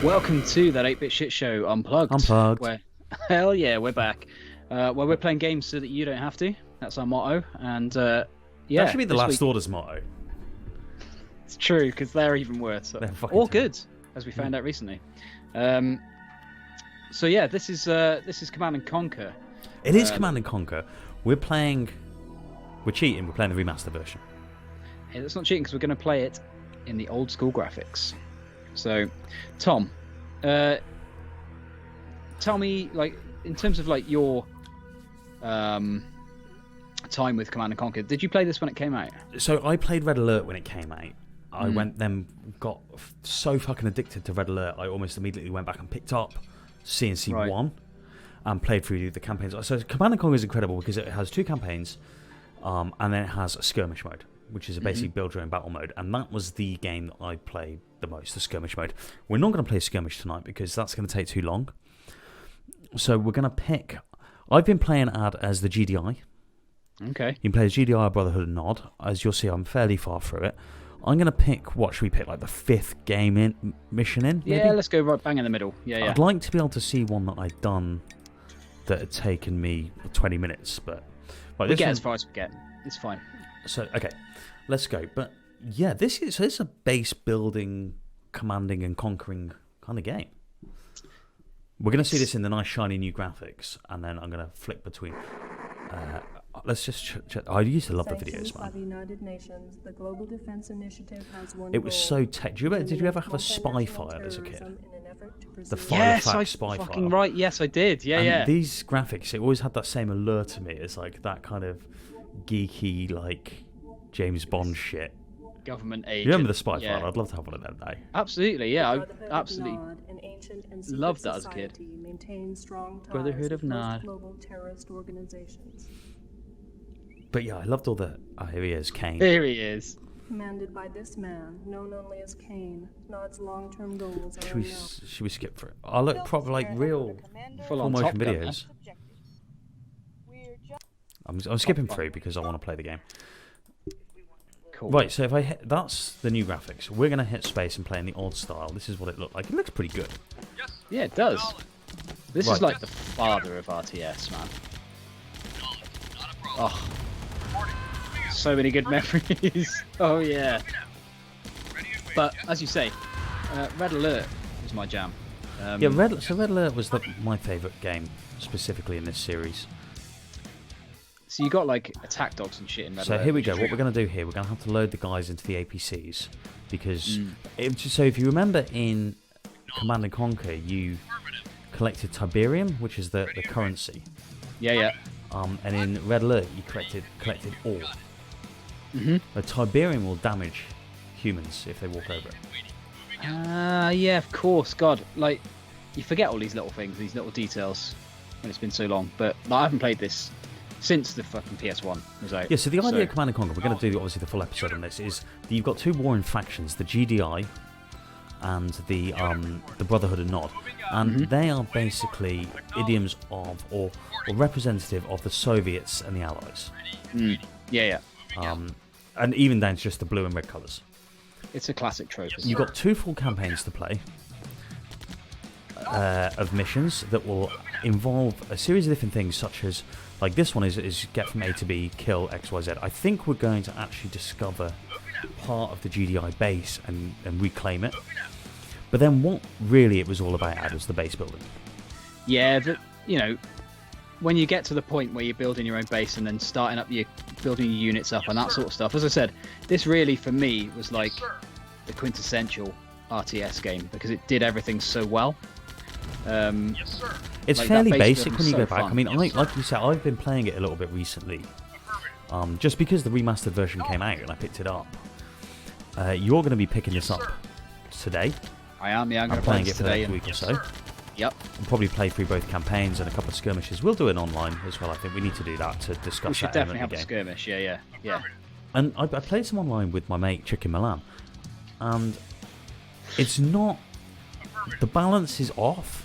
Welcome to that 8-bit shit show, Unplugged. Unplugged. Where, hell yeah, we're back. Where we're playing games so that you don't have to. That's our motto. And yeah, That should be the Last Order's motto. It's true, because they're even worse. They're fucking Or terrible. good, as we found out recently. So yeah, this is Command and Conquer. It is Command and Conquer. We're cheating. We're playing the remaster version. Hey, that's not cheating because we're going to play it in the old school graphics. So, Tom, tell me, like, in terms of like your time with Command and Conquer, did you play this when it came out? So I played Red Alert when it came out. I got so fucking addicted to Red Alert, I almost immediately went back and picked up CNC 1 and played through the campaigns. So Command and Conquer is incredible because it has 2 campaigns, and then it has a skirmish mode, which is a basic build your own battle mode, and that was the game that I played the most, the skirmish mode. We're not going to play skirmish tonight because that's going to take too long. So we're going to pick... I've been playing as the GDI. Okay. You can play as GDI, Brotherhood and Nod. As you'll see, I'm fairly far through it. I'm going to pick... What should we pick? Like the 5th mission in? Maybe? Yeah, let's go right bang in the middle. Yeah. I'd like to be able to see one that I'd done that had taken me 20 minutes, but... We get as far as we get. It's fine. So, okay, let's go. But yeah, this is a base building, commanding and conquering kind of game. We're going to see this in the nice shiny new graphics, and then I'm going to flick between. Let's just check. I used to love the videos, man. The United Nations, the Global Defense Initiative has one It was goal. so tech. Did you ever have a spy file as a kid? The Yes, Firefax I spy fucking file. right. Yes, I did. Yeah, And yeah. these graphics, it always had that same allure to me. It's like that kind of geeky, like James Bond shit. Government agent. You remember the spy yeah. file? I'd love to have one of them now. Absolutely, yeah. I Brotherhood of absolutely Nod, an ancient and secret loved that as a kid. society, maintains strong ties Brotherhood of with most Nod. global terrorist organizations. But yeah, I loved all the... Oh, here he is, Kane. Here he is. Commanded by this man, known only as Kane, Nod's long-term goals are unknown. Should we skip for it? I look proper like real Full full on Top motion Gun, videos. I'm skipping through because I want to play the game. Cool. Right, so if I hit... That's the new graphics. We're going to hit space and play in the old style. This is what it looked like. It looks pretty good. Yeah, it does. This is Right. like the father of RTS, man. Oh, so many good memories. Oh yeah. But as you say, Red Alert was my jam. Yeah, Red Alert was my favourite game, specifically in this series. So you got like attack dogs and shit in Red So Alert. here we go. What we're going to do here, we're going to have to load the guys into the APCs. Because... So if you remember in Command and Conquer, you collected Tiberium, which is the currency. Yeah. And in Red Alert, you collected ore. The Tiberium will damage humans if they walk over it. Yeah, of course. God, like you forget all these little things, these little details, when it's been so long. But like, I haven't played this since the fucking PS1 was out. Yeah, so the idea of Command and Conquer, we're going to do obviously the full episode on this, is that you've got 2 warring factions, the GDI and the Brotherhood of Nod. And they are basically idioms of, or representative of the Soviets and the Allies. Yeah. And even down to just the blue and red colours. It's a classic trope. Isn't You've it? got 2 full campaigns to play of missions that will involve a series of different things, such as, like this one is get from A to B, kill XYZ. I think we're going to actually discover part of the GDI base and reclaim it. But then what really it was all about was the base building. Yeah, when you get to the point where you're building your own base and then starting up building your units up and that sort of stuff. As I said, this really for me was like the quintessential RTS game because it did everything so well. It's like fairly that base basic building's when you so go back. fun. I mean, like you said, I've been playing it a little bit recently, just because the remastered version came out and I picked it up. You're going to be picking this up today. I am, yeah. I'm going I'm to play playing this it for the today. next week or so. Yep. We'll probably play through both campaigns and a couple of skirmishes. We'll do it online as well. I think we need to do that to discuss We should that definitely element have a of the game. skirmish. Yeah. And I played some online with my mate Chicken Milan, and it's not... The balance is off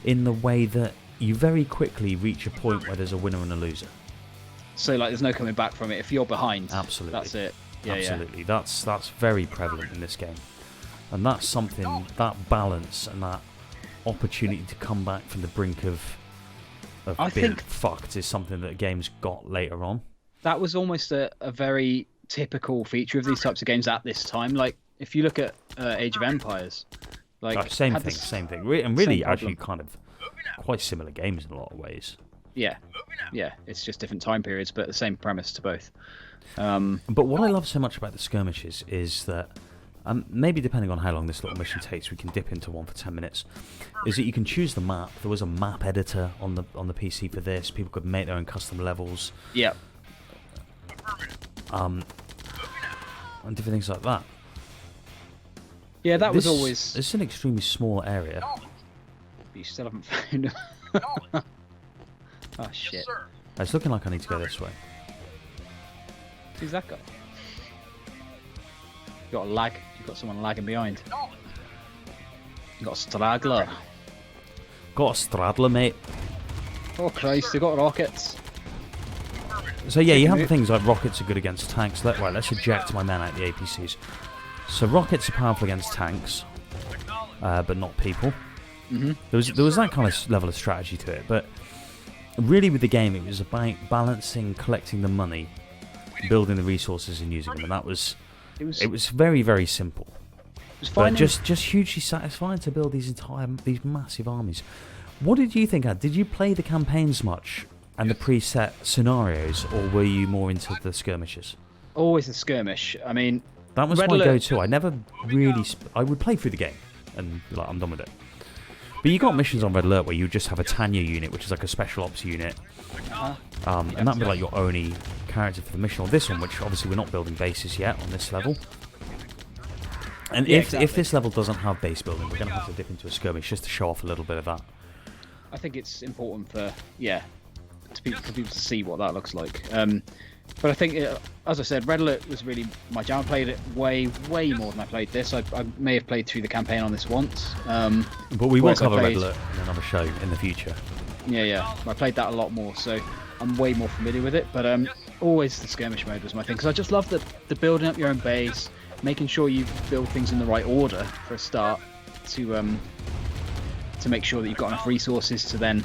in the way that you very quickly reach a point where there's a winner and a loser. So like, there's no coming back from it. If you're behind, Absolutely. that's it. Yeah, Absolutely. That's very prevalent in this game. And that's something, that balance and that opportunity to come back from the brink of being fucked is something that games got later on. That was almost a very typical feature of these types of games at this time. Like, if you look at Age of Empires, like same thing, and really actually kind of quite similar games in a lot of ways. Yeah, it's just different time periods, but the same premise to both. But what I love so much about the skirmishes is that, maybe depending on how long this little mission takes, we can dip into one for 10 minutes, is that you can choose the map. There was a map editor on the PC for this. People could make their own custom levels. Yeah. And different things like that. Yeah, that was always... It's an extremely small area. You still haven't found... Oh, shit. It's looking like I need to go this way. Who's that guy? You got a lag. You've got someone lagging behind. You got a straggler. Got a straddler, mate. Oh Christ, they got rockets. So yeah, you have the things like rockets are good against tanks. Let's eject my men out the APCs. So rockets are powerful against tanks, but not people. Mm-hmm. There was that kind of level of strategy to it, but really with the game it was about balancing, collecting the money, building the resources and using them, and that was... It was very, very simple. It was fine, but just hugely satisfying to build these massive armies. What did you think, Ad? Did you play the campaigns much and the preset scenarios, or were you more into the skirmishes? Always the skirmish. I mean, that was my go-to. I never really... I would play through the game and be like, I'm done with it. But you got missions on Red Alert where you just have a Tanya unit, which is like a special ops unit. And that'd be like your only character for the mission. Or this one, which obviously we're not building bases yet on this level. And if this level doesn't have base building, we're going to have to dip into a skirmish just to show off a little bit of that. I think it's important for people to see what that looks like. But I think, as I said, Red Alert was really my jam. I played it way more than I played this. I may have played through the campaign on this once. But we will cover Red Alert in another show in the future. Yeah. I played that a lot more, so I'm way more familiar with it. But always the skirmish mode was my thing, because I just love the building up your own base, making sure you build things in the right order for a start, to make sure that you've got enough resources to then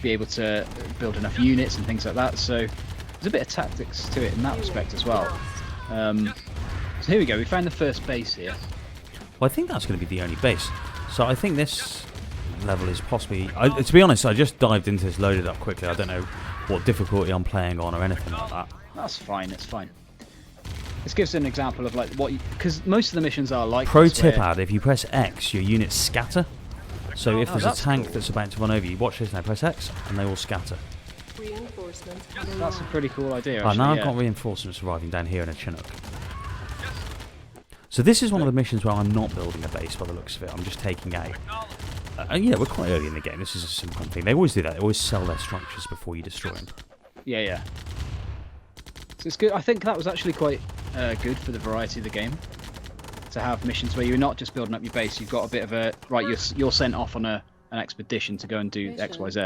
be able to build enough units and things like that. So there's a bit of tactics to it in that respect as well. So here we go. We found the first base here. Well, I think that's going to be the only base. So I think this level is possibly... to be honest, I just dived into this, loaded up quickly. I don't know what difficulty I'm playing on or anything like that. That's fine. It's fine. This gives an example of like what, because most of the missions are like. Pro tip, Ad: if you press X, your units scatter. So if there's a tank that's about to run over you, watch this now. Press X, and they all scatter. Reinforcements. That's a pretty cool idea. Now I've got reinforcements arriving down here in a Chinook. So this is one of the missions where I'm not building a base by the looks of it. I'm just taking out. We're quite early in the game. This is a simple thing. They always do that. They always sell their structures before you destroy them. Yeah. So it's good. I think that was actually quite good for the variety of the game, to have missions where you're not just building up your base. You've got a bit of a You're sent off on an expedition to go and do X, Y, Z.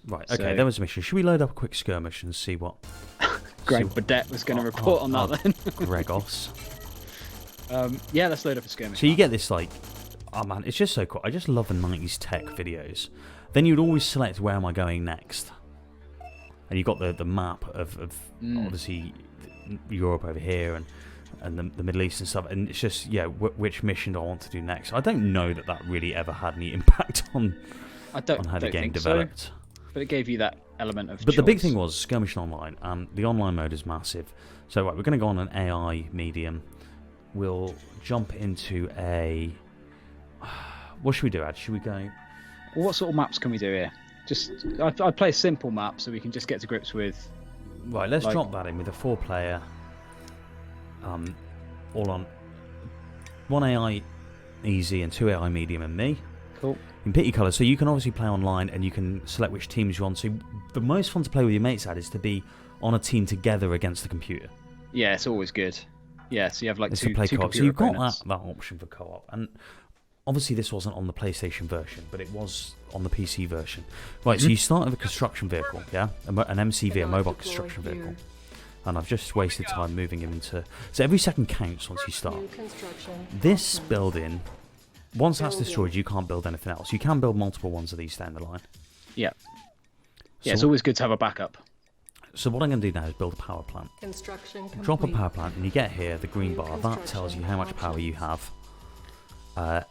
Right. Okay. There was a mission. Should we load up a quick skirmish and see what? Greg Burdett was going to report on that then. Gregos. Let's load up a skirmish. So you get this like, oh man, it's just so cool. I just love the 90s tech videos. Then you'd always select where am I going next, and you got the map of obviously Europe over here and the Middle East and stuff, and it's just which mission do I want to do next? I don't know that really ever had any impact on how the game developed. So, but it gave you that element of. But choice. the big thing was skirmishing online. The online mode is massive. So we're going to go on an AI medium. We'll jump into a... What should we do, Ad? Should we go... Well, what sort of maps can we do here? I'd play a simple map so we can just get to grips with... Right, let's drop that in with a 4-player. All on... 1 AI easy and 2 AI medium and me. Cool. You can pick your colours. So you can obviously play online and you can select which teams you want. So the most fun to play with your mates, Ad, is to be on a team together against the computer. Yeah, it's always good. Yeah, so you have like it's two co-op. So you've opponents. got that option for co-op, and obviously this wasn't on the PlayStation version, but it was on the PC version. Right, so you start with a construction vehicle, yeah, an MCV, a mobile construction vehicle. And I've just wasted time moving him into... So every second counts once you start. New construction. This building, once that's destroyed, you can't build anything else. You can build multiple ones of these down the line. Yeah. Yeah, So- it's always good to have a backup. So what I'm going to do now is build a power plant. Construction complete. Drop a power plant, and you get here, the green New bar. That construction tells you how much power options. you have.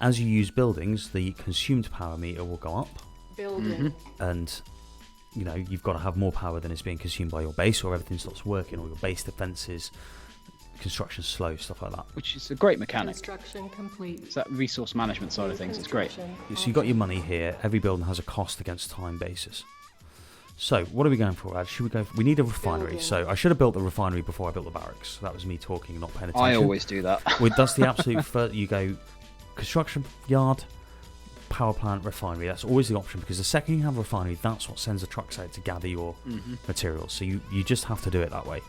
As you use buildings, the consumed power meter will go up. Building. And you know you've got to have more power than is being consumed by your base, or everything stops working, or your base defenses, construction slow, stuff like that. Which is a great mechanic. Construction complete. It's that resource management side of things. It's great. So you've got your money here. Every building has a cost against time basis. So what are we going for, Ad? Should we go? We need a refinery. Building. So I should have built the refinery before I built the barracks. That was me talking, not paying attention. I always do that. Well, that's the absolute first. You go construction yard, power plant, refinery. That's always the option, because the second you have a refinery, that's what sends the trucks out to gather your materials. So you just have to do it that way.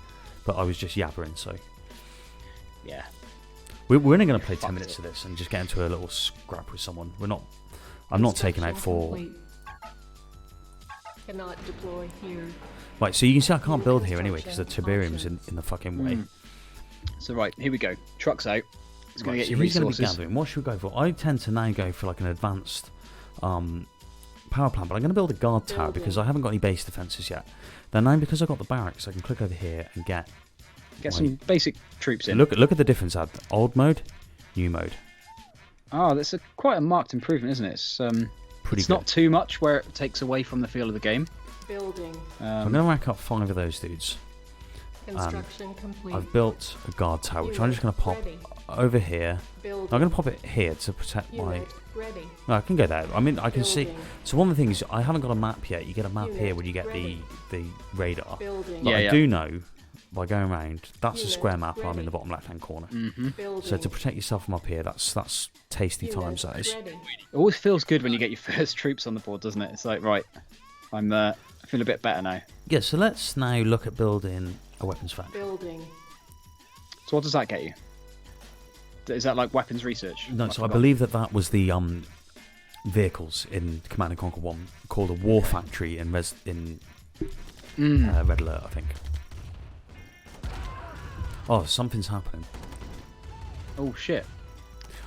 But I was just yabbering, so Yeah. we're only going to play 10 Fucked minutes it. of this and just get into a little scrap with someone. We're not. I'm not taking out Construction 4. complete. Cannot deploy here. Right, so you can see I can't build here anyway because the Tiberium's in the fucking way. So right, here we go. Truck's out. It's going Right, to get so your who's going to be resources. gathering? What should we go for? I tend to now go for like an advanced power plant, but I'm going to build a guard tower because I haven't got any base defences yet. Then now, because I've got the barracks, I can click over here and get Some basic troops in. Look at the difference. Ad. Old mode, new mode. Oh, that's quite a marked improvement, isn't it? It's Pretty it's good. not too much where it takes away from the feel of the game. Building. I'm going to rack up 5 of those dudes. Construction complete. I've built a guard tower, which I'm just going to pop Ready. over here. Building. I'm going to pop it here to protect my... Unit ready. No, I can go there. I mean, I can see... Building. So one of the things, I haven't got a map yet. You get a map Unit here when you get ready. the radar. Building. But Yeah, I yeah. do know, by going around, that's a Unit square map and I'm in ready. the bottom left-hand corner. Building. So to protect yourself from up here, that's tasty Unit times, that is. ready. It always feels good when you get your first troops on the board, doesn't it? It's like, right, I feel a bit better now. Yeah, so let's now look at building a weapons factory. Building. So what does that get you? Is that like weapons research? No, so I forgot. believe that was the vehicles in Command & Conquer 1 called a war factory in Red Alert, I think. Oh, something's happening. Oh shit.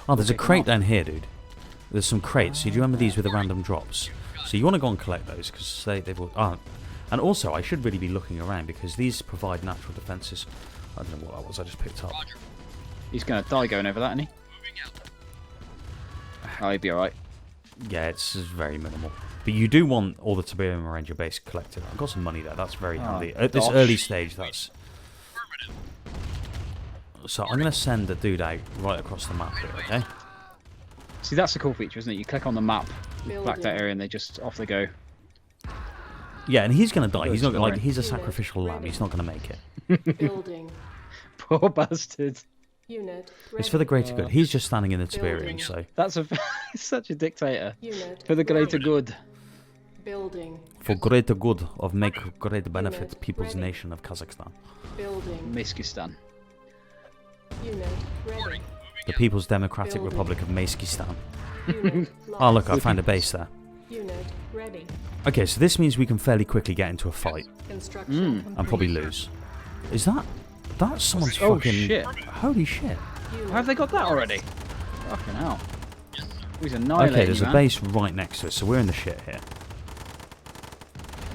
Oh, there's a Pick them crate up. down here, dude. There's some crates. So do you remember these with the random drops? So you want to go and collect those because they've all... Oh. And also, I should really be looking around because these provide natural defences. I don't know what that was I just picked up. He's gonna die going over that, isn't he? Oh, he'd be alright. Yeah, it's very minimal. But you do want all the Tiberium around your base collected. I've got some money there. That's very handy. At this gosh. early stage, that's... So I'm going to send the dude out right across the map here, okay? See, that's the cool feature, isn't it? You click on the map, you black that Building. area, and they just off they go. Yeah, and he's going to die. He's not Exploring. like he's a Unit sacrificial lamb. ready. He's not going to make it. Building. Poor bastard. Unit ready. It's for the greater good. He's just standing in the Tiberium, Building. so... That's he's such a dictator. Unit For the greater ready. good. Building. For greater good of make great benefit Unit people's ready. nation of Kazakhstan. Building. Miskistan. Unit ready. The People's Democratic Building. Republic of Maskistan. Unit Oh look, I lost. found a base there. Unit ready. Okay, so this means we can fairly quickly get into a fight Construction complete. and probably lose. Is that's someone's Oh, fucking... shit. Holy shit. Unit How have they got that already? Fucking hell. He's annihilating Okay, there's you, a man. base right next to us, so we're in the shit here.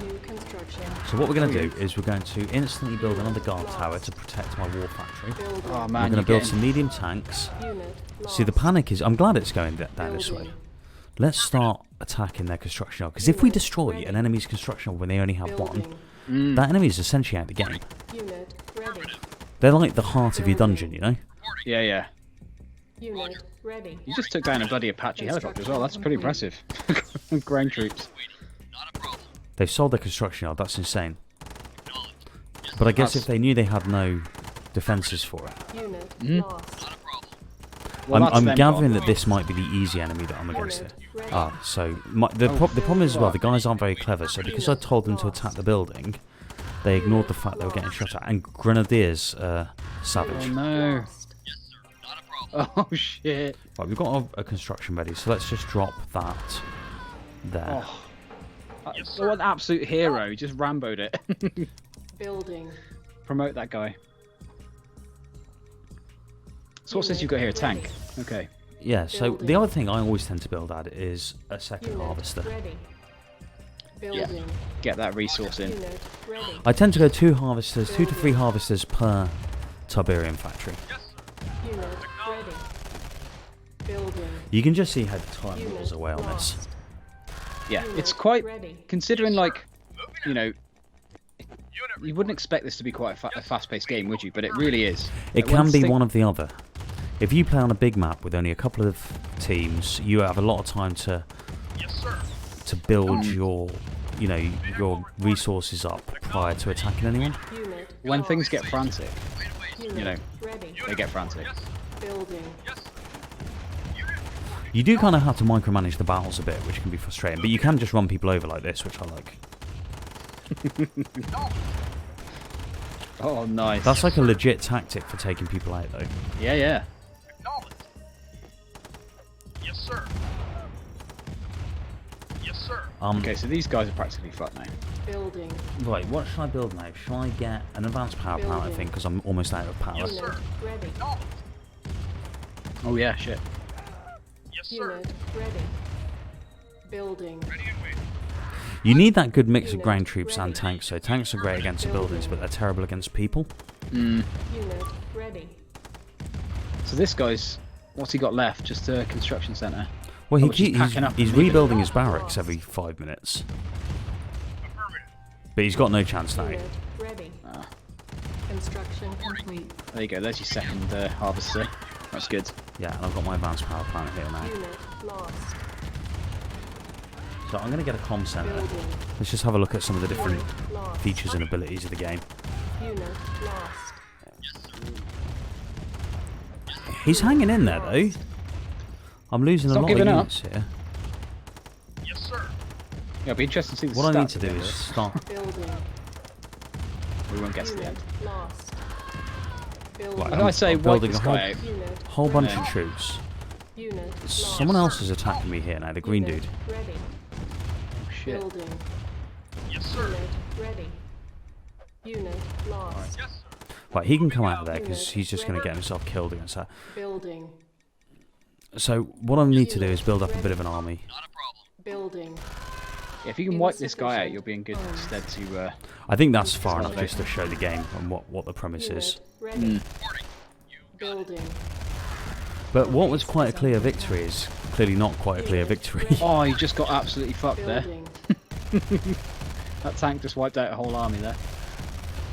New construction. So what we're going to do is we're going to instantly build another guard tower to protect my war factory. Building. Oh We're man, going you're to build getting... some medium tanks. Unit See, the lost. panic is... I'm glad it's going down this way. Building. Let's start attacking their construction yard. Because if we destroy an enemy's construction yard when they only have one, Building. that enemy is essentially out of the game. Unit ready. They're like the heart of your dungeon, you know? Yeah, yeah. Unit ready. You just took down a bloody Apache helicopter as well. That's pretty impressive. Ground troops. They've sold their construction yard. That's insane. But I guess That's- if they knew they had no defences for it... Unit lost. Well, that's I'm them gathering gone. that this might be the easy enemy that I'm against here. Unit ready. Ah, so the problem is as well, the guys aren't very clever, so because I told them to attack the building, they ignored the fact they were getting shot at. And Grenadiers, Oh savage. no. Lost. Oh shit. Right, we've got a construction ready, so let's just drop that there. Oh, what an absolute hero. He just Ramboed it. Building. promote that guy. So what says you've got here? A tank. Okay. Yeah, so the other thing I always tend to build at is a second harvester. Yeah. Get that resource in. I tend to go 2 to 3 harvesters per Tiberium factory. You can just see how the time whittles away on this. Yeah, it's quite, considering like, you know, you wouldn't expect this to be quite a fast-paced game, would you? But it really is. It can be one of the other. If you play on a big map with only a couple of teams, you have a lot of time to build your, you know, your resources up prior to attacking anyone. When things get frantic, you know, they get frantic. You do kind of have to micromanage the battles a bit, which can be frustrating, but you can just run people over like this, which I like. Oh, nice. That's like a legit tactic for taking people out, though. Yeah, yeah. Yes, sir. Yes, sir. Okay, so these guys are practically fucked now. Right, what should I build now? Shall I get an advanced power plant, I think, because I'm almost out of power. Yes, sir. Oh yeah, shit. Yes, sir. Building. Ready and waiting. You need that good mix of ground troops and tanks, so tanks are great against buildings, but they're terrible against people. Unit ready. So this guy's, what's he got left? Just a construction centre. Well, Oh, he's packing up he's and leaving. rebuilding his barracks every 5 minutes, Affirmative. but he's got no chance now. Unit ready. Construction complete. There you go, there's your second harvester. That's good. Yeah, and I've got my advanced power plant here now. Unit lost. So I'm going to get a comm centre. Building. Let's just have a look at some of the different Unit lost. features and abilities of the game. Unit lost. He's hanging in there, though. I'm losing a Stop lot of giving up. units here. Yes, sir. Yeah, it'll be interesting to see the What I need stats to do at the end is of this. start... Building. We won't get to the Unit end. lost. Building. Right, I say I'm wipe building this a whole, guy out. Unit. whole bunch Yeah. of troops. Unit lost. Someone else is attacking me here now, the green Unit dude. Ready. Oh, shit. Building. Yes, sir. Unit ready. Unit lost. Yes, sir. Right, he can come out of there because he's just going to get himself killed against that. Building. So what I need to do is build up a bit of an army. Not a problem. Building. Yeah, if you can wipe this guy out, you'll be in good stead to... I think that's far enough just to show the game and what the premise is. Unit ready. Reporting. You got it. Building. But what was quite a clear victory is clearly not quite a clear victory. Oh, you just got absolutely fucked there. Building. That tank just wiped out a whole army there.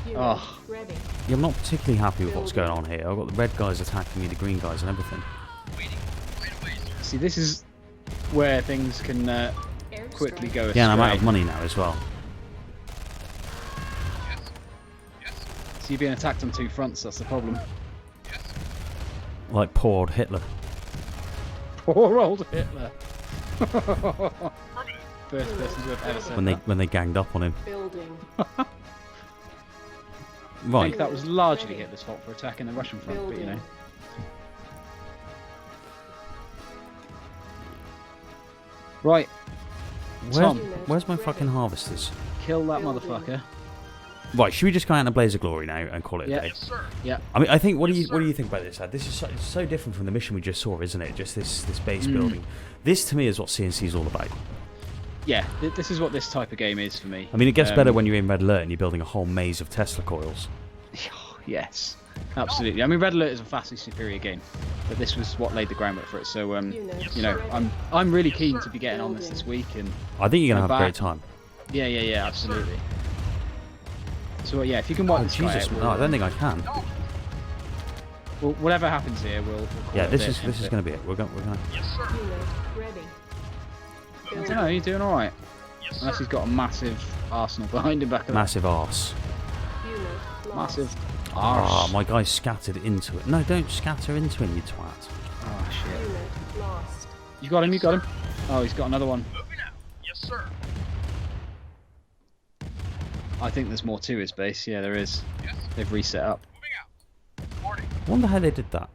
Unit Oh. ready. Yeah, I'm not particularly happy with what's going on here. I've got the red guys attacking me, the green guys and everything. Waiting. Right away, sir. See, this is where things can quickly go astray. Yeah, and I'm out of money now as well. Yes. Yes. So you're being attacked on 2 fronts, that's the problem. Yes. Like poor old Hitler. Poor old Hitler. Affirmative. First person to have ever said When they ganged up on him. Building. I Right. think that was largely Hitler's fault for attacking the Russian front, but you know. Right, Tom. Where's my fucking harvesters? kill that motherfucker. Right, should we just go out in a blaze of glory now and call it a Yeah. day? Yes, sir. Yeah. I mean, I think. What do you think about this, Ad? This is so different from the mission we just saw, isn't it? Just this base building. This to me is what CNC is all about. Yeah, this is what this type of game is for me. I mean, it gets better when you're in Red Alert and you're building a whole maze of Tesla coils. Yes, absolutely. I mean, Red Alert is a vastly superior game, but this was what laid the groundwork for it. So, Unit you know, ready. I'm really keen to be getting on this week, and I think you're gonna Go have a great back. time. yeah, absolutely. So yeah, if you can wipe Oh this guy Jesus! out, No, I don't think I can. well, whatever happens here, we'll call Yeah, it this a is bit. gonna be it. We're gonna. Yes, sir. Unit ready. I don't know, you're doing all right. Yes, Unless sir. he's got a massive arsenal behind him back of that. Massive arse. Unit lost. Massive Ah, arse. my guy's scattered into it. No, don't scatter into him, you twat. Oh shit. Unit lost. You got him. You got him. Oh, he's got another one. Moving out. Yes, sir. I think there's more to his base. Yeah, there is. Yes. They've reset up. Moving out. Reporting. I wonder how they did that.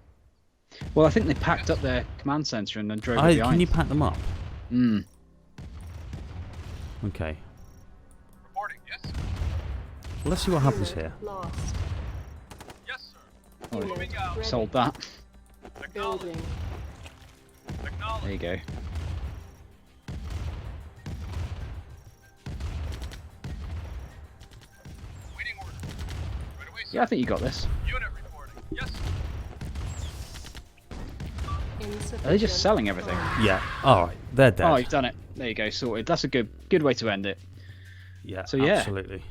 Well, I think they packed up their command center and then drove it behind. Can you pack them up? Hmm. Okay. Reporting. Yes. Well, let's see what happens here. Lost. Oh, Unit ready. sold that. Building. There Acknowledge. you go. Waiting order. Right away, sir. Yeah, I think you got this. Unit reporting. Yes. Insufficient. Are they just selling everything? Yeah. All right. They're dead. Oh, you've done it. There you go, sorted. That's a good way to end it. yeah. so yeah. Absolutely.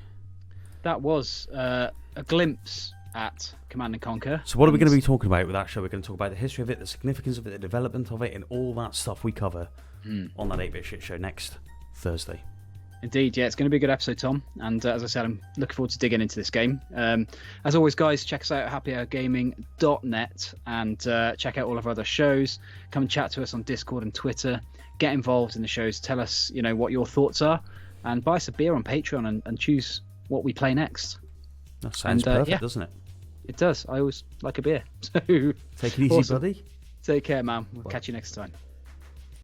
That was a glimpse at Command and Conquer. So what are we going to be talking about with that show? We're going to talk about the history of it, the significance of it, the development of it, and all that stuff we cover on that 8-Bit Shit Show next Thursday. Indeed, yeah, it's going to be a good episode, Tom. And as I said, I'm looking forward to digging into this game. As always, guys, check us out at happyhourgaming.net and check out all of our other shows. Come and chat to us on Discord and Twitter. Get involved in the shows. Tell us, what your thoughts are, and buy us a beer on Patreon and choose what we play next. That sounds perfect, doesn't it? It does. I always like a beer. So Take it easy, awesome. buddy. Take care, man. We'll catch you next time.